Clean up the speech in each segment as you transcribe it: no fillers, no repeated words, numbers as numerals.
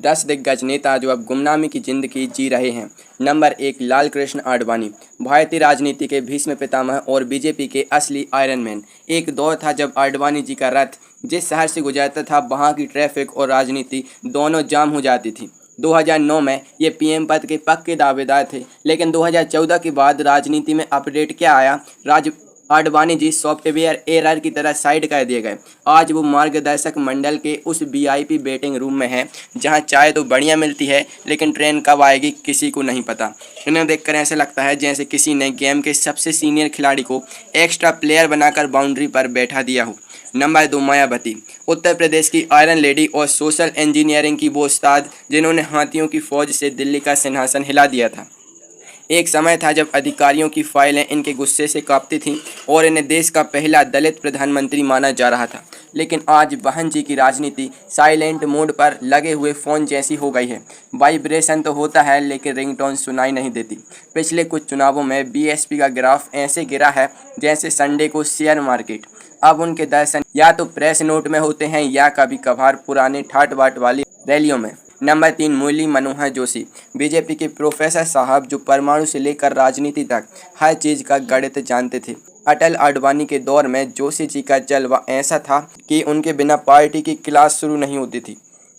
10 दिग्गज नेता जो अब गुमनामी की जिंदगी जी रहे हैं। नंबर 1, लाल कृष्ण आडवाणी, भारतीय राजनीति के भीष्म पितामह और बीजेपी के असली आयरन मैन। एक दौर था जब आडवाणी जी का रथ जिस शहर से गुजरता था वहां की ट्रैफिक और राजनीति दोनों जाम हो जाती थी। 2009 में ये पीएम पद के पक्के दावेदार थे, लेकिन 2014 के बाद राजनीति में अपडेट क्या आया? आडवाणी जी सॉफ्टवेयर एरर की तरह साइड कर दिए गए। आज वो मार्गदर्शक मंडल के उस वीआईपी वेटिंग रूम में है जहां चाय तो बढ़िया मिलती है, लेकिन ट्रेन कब आएगी किसी को नहीं पता। इन्हें देखकर ऐसा लगता है जैसे किसी ने गेम के सबसे सीनियर खिलाड़ी को एक्स्ट्रा प्लेयर बनाकर बाउंड्री पर बैठा दिया हो। नंबर 2, मायावती, उत्तर प्रदेश की आयरन लेडी और सोशल इंजीनियरिंग की वो उस्ताद जिन्होंने हाथियों की फौज से दिल्ली का सिंहासन हिला दिया था। एक समय था जब अधिकारियों की फाइलें इनके गुस्से से कांपती थीं और इन्हें देश का पहला दलित प्रधानमंत्री माना जा रहा था। लेकिन आज बहन जी की राजनीति साइलेंट मोड पर लगे हुए फ़ोन जैसी हो गई है। वाइब्रेशन तो होता है लेकिन रिंगटोन सुनाई नहीं देती। पिछले कुछ चुनावों में बीएसपी का ग्राफ ऐसे गिरा है जैसे संडे को शेयर मार्केट। अब उनके दर्शन या तो प्रेस नोट में होते हैं या कभी कभार पुराने ठाट बाट वाली रैलियों में। नंबर 3, मुरली मनोहर जोशी, बीजेपी के प्रोफेसर साहब जो परमाणु से लेकर राजनीति तक हर चीज़ का गणित जानते थे। अटल आडवाणी के दौर में जोशी जी का जलवा ऐसा था कि उनके बिना पार्टी की क्लास शुरू नहीं होती थी।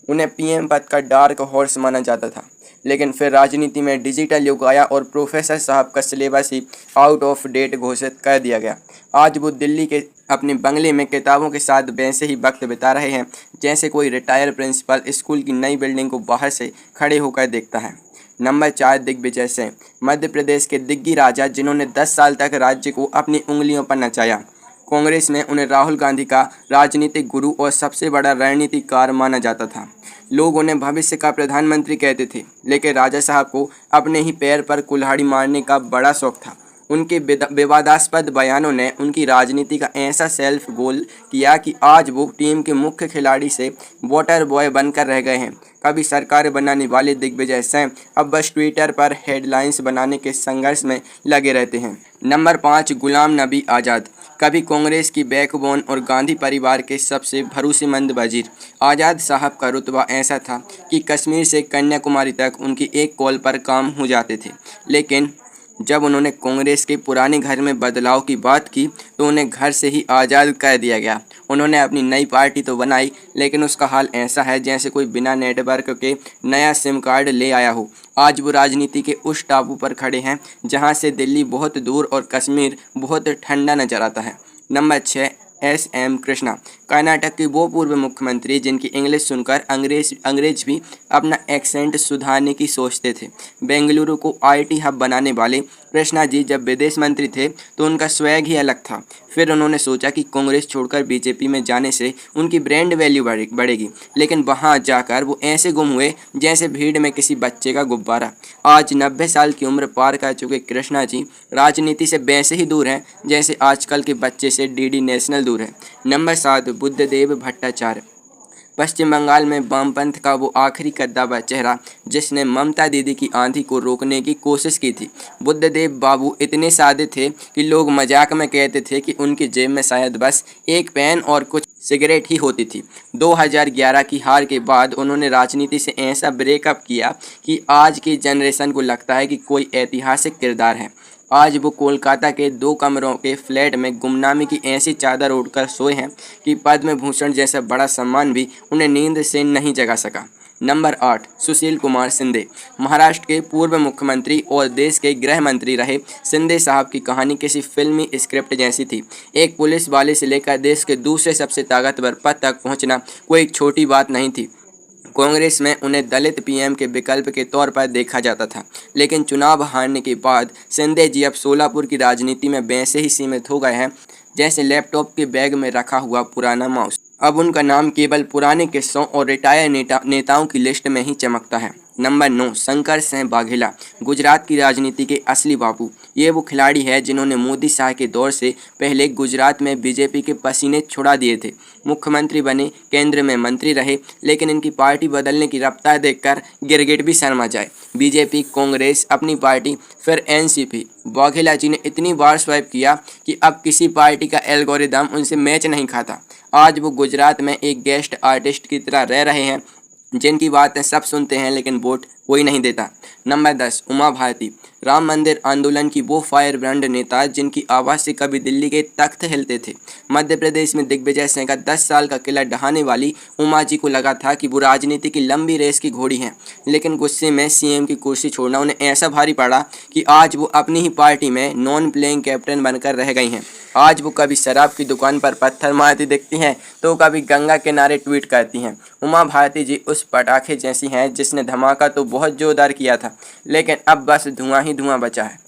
उन्हें पीएम पद का डार्क हॉर्स माना जाता था, लेकिन फिर राजनीति में डिजिटल युग आया और प्रोफेसर साहब का सिलेबस ही आउट ऑफ डेट घोषित कर दिया गया। आज वो दिल्ली के अपने बंगले में किताबों के साथ वैसे ही वक्त बिता रहे हैं जैसे कोई रिटायर्ड प्रिंसिपल स्कूल की नई बिल्डिंग को बाहर से खड़े होकर देखता है। नंबर 4, दिग्विजय सिंह, मध्य प्रदेश के दिग्गी राजा जिन्होंने 10 साल तक राज्य को अपनी उंगलियों पर नचाया। कांग्रेस में उन्हें राहुल गांधी का राजनीतिक गुरु और सबसे बड़ा रणनीतिकार माना जाता था। लोग उन्हें भविष्य का प्रधानमंत्री कहते थे, लेकिन राजा साहब को अपने ही पैर पर कुल्हाड़ी मारने का बड़ा शौक था। उनके विवादास्पद बयानों ने उनकी राजनीति का ऐसा सेल्फ गोल किया कि आज वो टीम के मुख्य खिलाड़ी से वाटर बॉय बनकर रह गए हैं। कभी सरकार बनाने वाले दिग्विजय सिंह अब बस ट्विटर पर हेडलाइंस बनाने के संघर्ष में लगे रहते हैं। नंबर 5, गुलाम नबी आज़ाद, कभी कांग्रेस की बैकबोन और गांधी परिवार के सबसे भरोसेमंद वजीर। आज़ाद साहब का रुतबा ऐसा था कि कश्मीर से कन्याकुमारी तक उनकी एक कॉल पर काम हो जाते थे, लेकिन जब उन्होंने कांग्रेस के पुराने घर में बदलाव की बात की तो उन्हें घर से ही आज़ाद कर दिया गया। उन्होंने अपनी नई पार्टी तो बनाई, लेकिन उसका हाल ऐसा है जैसे कोई बिना नेटवर्क के नया सिम कार्ड ले आया हो। आज वो राजनीति के उस टापू पर खड़े हैं जहां से दिल्ली बहुत दूर और कश्मीर बहुत ठंडा नजर आता है। Number 6, SM. कृष्णा, कर्नाटक के वो पूर्व मुख्यमंत्री जिनकी इंग्लिश सुनकर अंग्रेज भी अपना एक्सेंट सुधारने की सोचते थे। बेंगलुरु को आईटी हब बनाने वाले कृष्णा जी जब विदेश मंत्री थे तो उनका स्वैग ही अलग था। फिर उन्होंने सोचा कि कांग्रेस छोड़कर बीजेपी में जाने से उनकी ब्रांड वैल्यू बढ़ेगी, लेकिन वहां जाकर वो ऐसे गुम हुए जैसे भीड़ में किसी बच्चे का गुब्बारा। आज 90 साल की उम्र पार कर चुके कृष्णा जी राजनीति से वैसे ही दूर हैं जैसे आजकल के बच्चे से डीडी नेशनल दूर है। नंबर 7, बुद्धदेव भट्टाचार्य, पश्चिम बंगाल में वामपंथ का वो आखिरी कद्दावर चेहरा जिसने ममता दीदी की आंधी को रोकने की कोशिश की थी। बुद्धदेव बाबू इतने सादे थे कि लोग मजाक में कहते थे कि उनकी जेब में शायद बस एक पेन और कुछ सिगरेट ही होती थी। 2011 की हार के बाद उन्होंने राजनीति से ऐसा ब्रेकअप किया कि आज की जनरेशन को लगता है कि कोई ऐतिहासिक किरदार है। आज वो कोलकाता के 2 कमरों के फ्लैट में गुमनामी की ऐसी चादर ओढ़कर सोए हैं कि पद्म भूषण जैसा बड़ा सम्मान भी उन्हें नींद से नहीं जगा सका। नंबर 8, सुशील कुमार शिंदे, महाराष्ट्र के पूर्व मुख्यमंत्री और देश के गृह मंत्री रहे। शिंदे साहब की कहानी किसी फिल्मी स्क्रिप्ट जैसी थी। एक पुलिस वाले से लेकर देश के दूसरे सबसे ताकतवर पद तक पहुंचना कोई छोटी बात नहीं थी। कांग्रेस में उन्हें दलित पीएम के विकल्प के तौर पर देखा जाता था, लेकिन चुनाव हारने के बाद शिंदे जी अब सोलापुर की राजनीति में वैसे ही सीमित हो गए हैं जैसे लैपटॉप के बैग में रखा हुआ पुराना माउस। अब उनका नाम केवल पुराने किस्सों और रिटायर नेताओं की लिस्ट में ही चमकता है। नंबर 9, शंकर सिंह वाघेला, गुजरात की राजनीति के असली बापू। ये वो खिलाड़ी है जिन्होंने मोदी शाह के दौर से पहले गुजरात में बीजेपी के पसीने छुड़ा दिए थे। मुख्यमंत्री बने, केंद्र में मंत्री रहे, लेकिन इनकी पार्टी बदलने की रफ्तार देखकर गिरगिट भी शर्मा जाए। बीजेपी, कांग्रेस, अपनी पार्टी, फिर एनसीपी। वाघेला जी ने इतनी बार स्वाइप किया कि अब किसी पार्टी का एल्गोरिदम उनसे मैच नहीं खाता। आज वो गुजरात में एक गेस्ट आर्टिस्ट की तरह रह रहे हैं जिनकी बातें सब सुनते हैं लेकिन वोट कोई नहीं देता। नंबर 10 उमा भारती, राम मंदिर आंदोलन की वो फायर ब्रांड नेता जिनकी आवाज़ से कभी दिल्ली के तख्त हिलते थे। मध्य प्रदेश में दिग्विजय सिंह का 10 साल का किला ढहाने वाली उमा जी को लगा था कि वो राजनीति की लंबी रेस की घोड़ी हैं, लेकिन गुस्से में सीएम की कुर्सी छोड़ना उन्हें ऐसा भारी पड़ा कि आज वो अपनी ही पार्टी में नॉन प्लेइंग कैप्टन बनकर रह गई हैं। आज वो कभी शराब की दुकान पर पत्थर मारती दिखती हैं तो कभी गंगा किनारे ट्वीट करती हैं। उमा भारती जी उस पटाखे जैसी हैं जिसने धमाका तो बहुत जोरदार किया था, लेकिन अब बस धुआं ही धुआं बचा है।